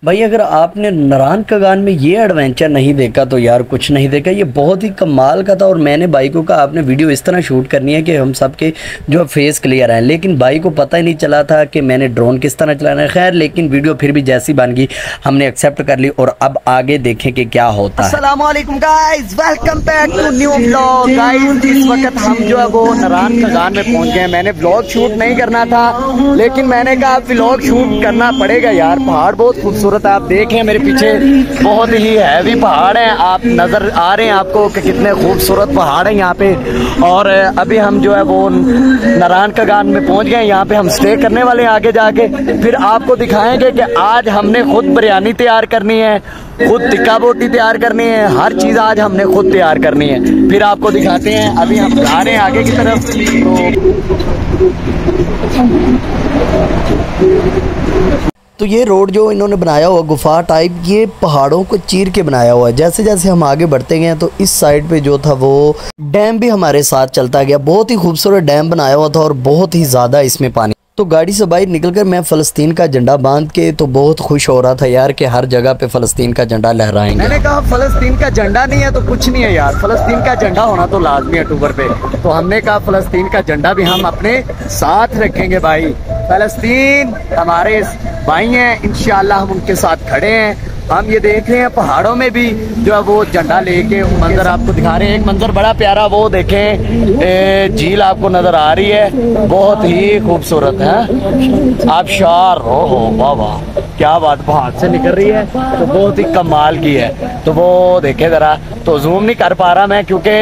भाई अगर आपने नारायण कगान में ये एडवेंचर नहीं देखा तो यार कुछ नहीं देखा। ये बहुत ही कमाल का था और मैंने भाई को कहा आपने वीडियो इस तरह शूट करनी है कि हम सब के जो फेस क्लियर आए, लेकिन भाई को पता ही नहीं चला था कि मैंने ड्रोन किस तरह चलाना है। खैर लेकिन वीडियो फिर भी जैसी बन गई हमने एक्सेप्ट कर ली और अब आगे देखें कि क्या होता है। अस्सलाम वालेकुम guys, welcome back to new vlog. Guys इस वक्त हम जो है वो नारायण कगान में पहुंच गए हैं। मैंने व्लॉग शूट नहीं करना था लेकिन मैंने कहा व्लॉग शूट करना पड़ेगा यार। पहाड़ बहुत खूबसूरत है, आप देखें मेरे पीछे बहुत ही हैवी पहाड़ हैं, आप नजर आ रहे हैं आपको कि कितने खूबसूरत पहाड़ हैं यहाँ पे। और अभी हम जो है वो नारायण कगान में पहुंच गए। यहाँ पे हम स्टे करने वाले हैं, आगे जाके फिर आपको दिखाएंगे कि आज हमने खुद बिरयानी तैयार करनी है, खुद टिक्का बोटी तैयार करनी है, हर चीज़ आज हमने खुद तैयार करनी है। फिर आपको दिखाते हैं। अभी हम जा रहे हैं आगे की तरफ। तो ये रोड जो इन्होंने बनाया हुआ गुफा टाइप, ये पहाड़ों को चीर के बनाया हुआ है। जैसे जैसे हम आगे बढ़ते गए तो इस साइड पे जो था वो डैम भी हमारे साथ चलता गया। बहुत ही खूबसूरत डैम बनाया हुआ था और बहुत ही ज़्यादा इसमें पानी। तो गाड़ी से बाहर निकलकर मैं फ़लस्तीन का झंडा बांध के तो बहुत खुश हो रहा था यार कि हर जगह पे फ़लस्तीन का झंडा लहराएंगे। मैंने कहा फ़लस्तीन का झंडा नहीं है तो कुछ नहीं है यार, फ़लस्तीन का झंडा होना तो लाजमी है टूबर पे। तो हमने कहा फ़लस्तीन का झंडा भी हम अपने साथ रखेंगे भाई। फ़लस्तीन हमारे भाई हैं, इंशाल्लाह हम उनके साथ खड़े हैं। हम ये देख रहे हैं पहाड़ों में भी जो है वो झंडा लेके मंजर आपको दिखा रहे हैं। एक मंजर बड़ा प्यारा वो देखें, झील आपको नजर आ रही है, बहुत ही खूबसूरत है। आप शार हो वाह वाह, क्या बात, पहाड़ से निकल रही है तो बहुत ही कमाल की है। तो वो देखे जरा, तो जूम नहीं कर पा रहा मैं क्योंकि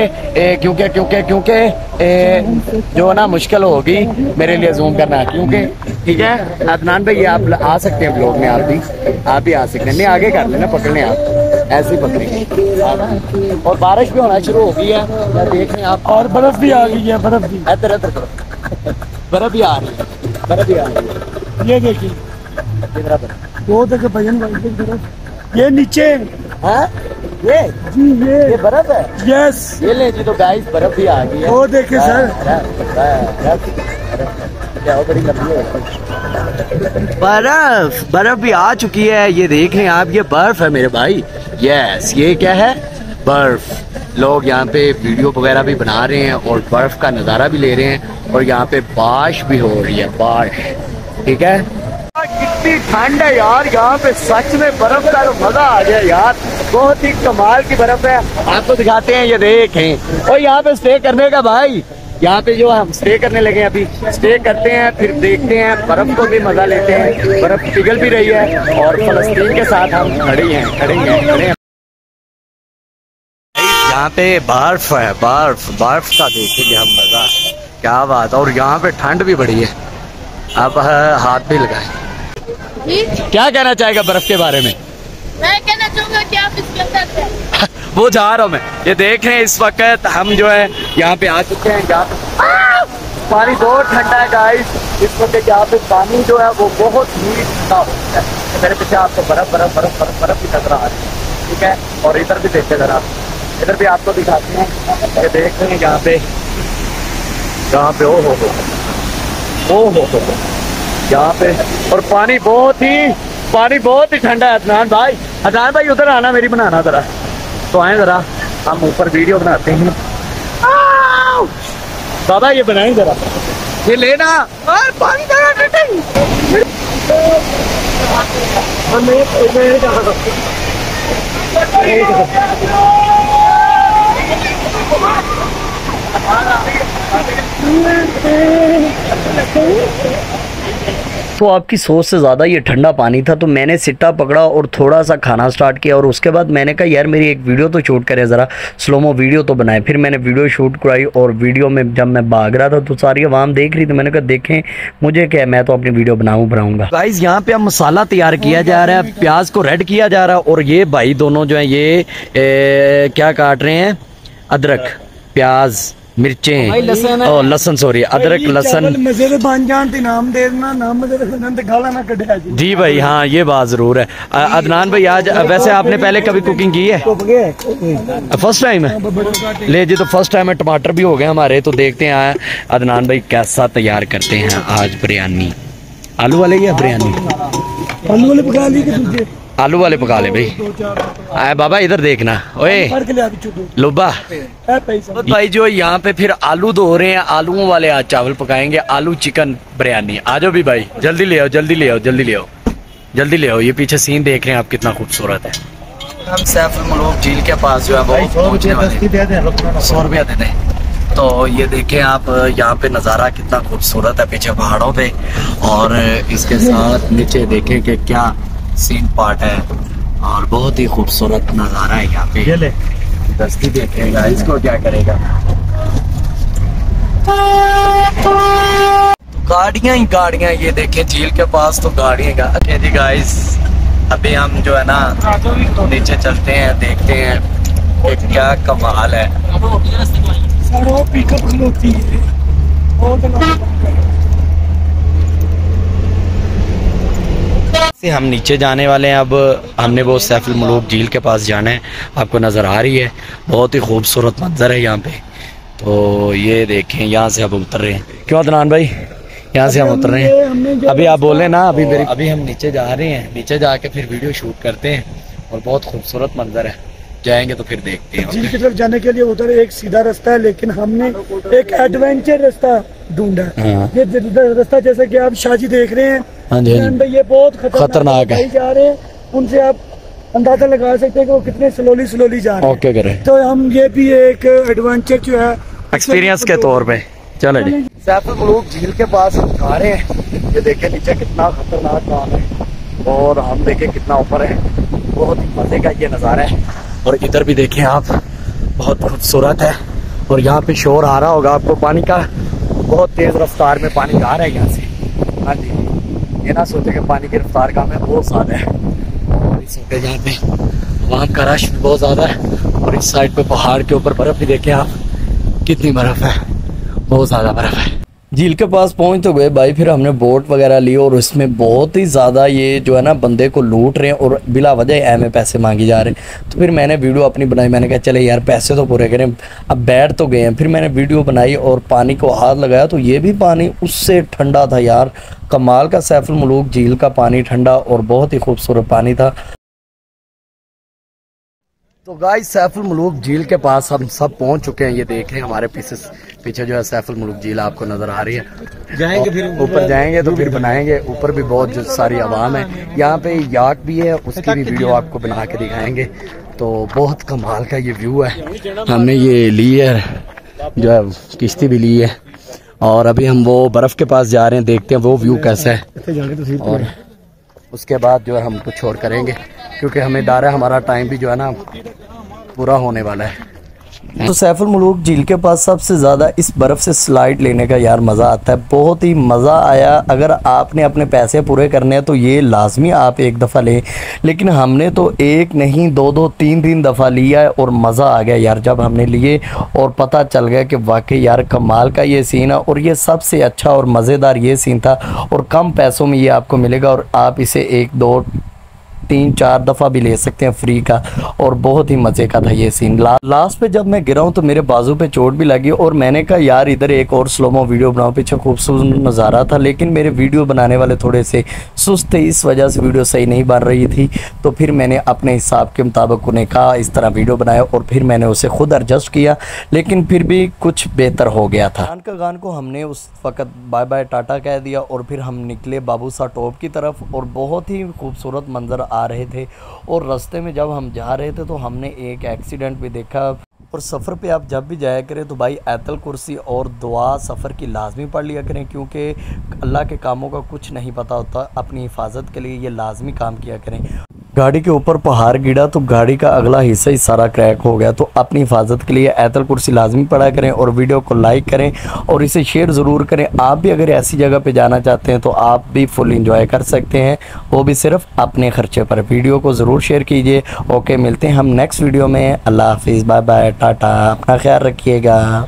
जो ना मुश्किल होगी मेरे लिए जूम करना, क्योंकि ठीक है। अदनान भाई आप आ सकते हैं ब्लॉग में, आप भी आ सकते हैं। नहीं आगे कर लेना, पकड़ने आप ऐसे ही पकड़ेंगे। और बारिश भी होना शुरू हो गई है, मैं देख रहे हैं आप, और बर्फ भी आ गई है। बर्फ भी इधर बर्फ भी आ रही है, बर्फ भी आ रही है। ये देखिए वो देखे भजन भाई, ये नीचे है ये बर्फ है। यस ये ले जी। तो गाइस बर्फ भी आ गई है, वो देखे सर। बर्फ भी आ चुकी है, ये देखें आप, ये बर्फ है मेरे भाई। यस ये क्या है, बर्फ। लोग यहाँ पे वीडियो वगैरह भी बना रहे हैं और बर्फ का नज़ारा भी ले रहे हैं। और यहाँ पे बारिश भी हो रही है, बारिश। ठीक है, कितनी ठंड है यार यहाँ पे, सच में बर्फ का तो मजा आ गया यार। बहुत ही कमाल की बर्फ है, आपको दिखाते हैं। ये देखें, और यहाँ पे स्टे करने का भाई, यहाँ पे जो हम स्टे करने लगे हैं, अभी स्टे करते हैं फिर देखते हैं, बर्फ को भी मजा लेते हैं। बर्फ पिघल भी रही है और फलस्तीन के साथ हम खड़े हैं। यहाँ पे बर्फ है, बर्फ का देखेंगे हम मजा, क्या बात। और यहाँ पे ठंड भी बड़ी है, आप हाथ भी लगाए। क्या कहना चाहेगा बर्फ के बारे में? मैं कहना चाहूंगा कि आप इसके अंदर वो जा रहा हूँ मैं। ये देख रहे हैं इस वक्त हम जो है यहाँ पे आ चुके हैं। यहाँ पे पानी बहुत ठंडा है गाइस इस वक्त। यहाँ पे पानी जो है वो बहुत ही ठंडा होता है। मेरे पीछे आपको बर्फ भी नजर आ रही है, ठीक है। और इधर भी देखते जरा, इधर भी आपको दिखाते हैं। ये देख रहे हैं यहाँ पे ओ यहाँ पे, और पानी बहुत ही ठंडा है। अदनान भाई उधर आना, मेरी बनाना जरा। तो आए जरा, हम ऊपर वीडियो बनाते हैं। बाबा ये बनाए जरा, ये लेना। और पानी तो आपकी सोच से ज़्यादा ये ठंडा पानी था, तो मैंने सिट्टा पकड़ा और थोड़ा सा खाना स्टार्ट किया। और उसके बाद मैंने कहा यार मेरी एक वीडियो तो शूट करे, ज़रा स्लोमो वीडियो तो बनाए। फिर मैंने वीडियो शूट कराई और वीडियो में जब मैं भाग रहा था तो सारी आवाम देख रही थी। मैंने कहा देखें मुझे क्या, मैं तो अपनी वीडियो बनाऊँगा। गाइस यहाँ पे हम मसाला तैयार किया जा रहा है, प्याज को रेड किया जा रहा है। और ये भाई दोनों जो है ये क्या काट रहे हैं, अदरक, प्याज, मिर्चें और लसन, सॉरी अदरक लसन। जी भाई हाँ, ये बात जरूर है। अदनान भाई आज वैसे आपने पहले कभी कुकिंग की है? फर्स्ट टाइम है ले जी। तो फर्स्ट टाइम है, टमाटर भी हो गए हमारे। तो देखते हैं अदनान भाई कैसा तैयार करते हैं आज बिरयानी। आलू वाले या बिरयानी? आलू वाले पका लिए आलू वाले पका ले भाई। आए बाबा इधर देखना, ओए लोबा भाई जो यहाँ पे फिर आलू धो रहे हैं, आलूओं वाले आज चावल पकाएंगे, आलू चिकन बिरयानी। आ जाओ भी भाई, जल्दी ले आओ, जल्दी ले आओ, जल्दी ले आओ, जल्दी ले आओ। ये पीछे सीन देख रहे हैं आप कितना खूबसूरत है। हम सैफुल मलूक झील के पास जो है वो पहुंचने वाले, 100 रुपया दे दें। तो ये देखें आप, यहाँ पे नज़ारा कितना खूबसूरत है पीछे पहाड़ों पे, और इसके साथ नीचे देखें कि क्या सीन पार्ट है, और बहुत ही खूबसूरत नज़ारा है यहाँ पे। दस्ती देखेगा इसको क्या करेगा। गाड़ियाँ ही गाड़ियाँ, ये देखें झील के पास तो गाड़ियाँ। अच्छा जी गाइस, अभी हम जो है ना नीचे चलते हैं, देखते हैं कि क्या कमाल है। हम नीचे जाने वाले हैं। अब हमने वो सैफुल मलूक झील के पास जाना है, आपको नज़र आ रही है, बहुत ही खूबसूरत मंजर है यहाँ पे। तो ये देखें, यहाँ से अब उतर रहे हैं। क्यों अदनान भाई, यहाँ से हम उतर रहे हैं। अभी आप बोले ना, अभी हम नीचे जा रहे हैं, नीचे जाके फिर वीडियो शूट करते हैं, और बहुत खूबसूरत मंजर है। जाएंगे तो फिर देखते हैं। झील की तरफ जाने के लिए उधर एक सीधा रास्ता है, लेकिन हमने एक एडवेंचर रास्ता ढूंढा। ये रास्ता जैसे कि आप शाजी देख रहे हैं, हाँ जी, ये बहुत खतरनाक है। जा रहे हैं, उनसे आप अंदाजा लगा सकते हैं कि वो कितने स्लोली जा रहे हैं। ओके करें, तो हम ये भी एक एडवेंचर जो है एक्सपीरियंस के तौर पे चलो जी। सैफुल मलूक झील के पास हम आ रहे हैं। ये देखें नीचे कितना खतरनाक काम है, और हम देखें कितना ऊपर है। बहुत ही मजे का ये नज़ारा है। और इधर भी देखें आप, बहुत खूबसूरत है। और यहाँ पे शोर आ रहा होगा आपको पानी का, बहुत तेज रफ्तार में पानी आ रहा है यहाँ से। हाँ जी, ये ना सोचे कि पानी की रफ्तार का में बहुत ज़्यादा है। और इस यहाँ पे वहाँ का रश भी बहुत ज़्यादा है। और इस साइड पे पहाड़ के ऊपर बर्फ़ भी देखें आप, कितनी बर्फ़ है, बहुत ज़्यादा बर्फ़ है। झील के पास पहुंच तो गए भाई, फिर हमने बोट वगैरह ली, और उसमें बहुत ही ज़्यादा ये जो है ना बंदे को लूट रहे हैं, और बिला वजह हमें पैसे मांगे जा रहे हैं। तो फिर मैंने वीडियो अपनी बनाई, मैंने कहा चले यार पैसे तो पूरे करें, अब बैठ तो गए हैं। फिर मैंने वीडियो बनाई और पानी को हाथ लगाया, तो ये भी पानी उससे ठंडा था यार, कमाल का। सैफुल मलूक झील का पानी ठंडा और बहुत ही खूबसूरत पानी था। तो गाइस सैफुल मलूक झील के पास हम सब पहुंच चुके हैं। ये देख रहे हैं हमारे पीछे जो है सैफुल मलूक झील आपको नजर आ रही है। जाएंगे फिर ऊपर जाएंगे तो फिर बनाएंगे, ऊपर भी बहुत सारी आवाम है। यहाँ पे याक भी है, उसकी भी वीडियो आपको बना के दिखाएंगे। तो बहुत कमाल का ये व्यू है। हमने ये ली है जो है किश्ती भी ली है, और अभी हम वो बर्फ के पास जा रहे हैं, देखते हैं वो व्यू कैसा है। और उसके बाद जो है हम कुछ और करेंगे, क्योंकि हमें डर है हमारा टाइम भी जो है ना पूरा होने वाला है। तो सैफुल मलूक झील के पास सबसे ज़्यादा इस बर्फ़ से स्लाइड लेने का यार मज़ा आता है, बहुत ही मज़ा आया। अगर आपने अपने पैसे पूरे करने हैं तो ये लाजमी आप एक दफ़ा लें, लेकिन हमने तो एक नहीं 2-2 3-3 दफ़ा लिया है, और मज़ा आ गया यार जब हमने लिए, और पता चल गया कि वाकई यार कमाल का ये सीन है। और ये सबसे अच्छा और मज़ेदार ये सीन था, और कम पैसों में ये आपको मिलेगा, और आप इसे 1-2 3-4 दफ़ा भी ले सकते हैं फ्री का, और बहुत ही मज़े का था ये सीन। लास्ट पे जब मैं गिरा हूँ तो मेरे बाजू पे चोट भी लगी, और मैंने कहा यार इधर एक और स्लोमो वीडियो बनाओ, पीछे खूबसूरत नज़ारा था, लेकिन मेरे वीडियो बनाने वाले थोड़े से सुस्त थे, इस वजह से वीडियो सही नहीं बन रही थी। तो फिर मैंने अपने हिसाब के मुताबिक उन्हें कहा इस तरह वीडियो बनाया, और फिर मैंने उसे खुद एडजस्ट किया, लेकिन फिर भी कुछ बेहतर हो गया था। गान को हमने उस वक़्त बाय बाय टाटा कह दिया, और फिर हम निकले बाबूसा टॉप की तरफ, और बहुत ही खूबसूरत मंजर आ रहे थे। और रास्ते में जब हम जा रहे थे तो हमने एक एक्सीडेंट भी देखा। और सफ़र पे आप जब भी जाया करें तो भाई आयतल कुर्सी और दुआ सफ़र की लाजमी पढ़ लिया करें, क्योंकि अल्लाह के कामों का कुछ नहीं पता होता। अपनी हिफाजत के लिए ये लाजमी काम किया करें। गाड़ी के ऊपर पहाड़ गिरा तो गाड़ी का अगला हिस्सा ही सारा क्रैक हो गया, तो अपनी हिफाजत के लिए आयतल कुर्सी लाजमी पढ़ा करें, और वीडियो को लाइक करें और इसे शेयर ज़रूर करें। आप भी अगर ऐसी जगह पे जाना चाहते हैं तो आप भी फुल इंजॉय कर सकते हैं, वो भी सिर्फ अपने ख़र्चे पर। वीडियो को ज़रूर शेयर कीजिए। ओके, मिलते हैं हम नेक्स्ट वीडियो में। अल्लाह हाफिज़, बाय बाय, टाटा, अपना ख्याल रखिएगा।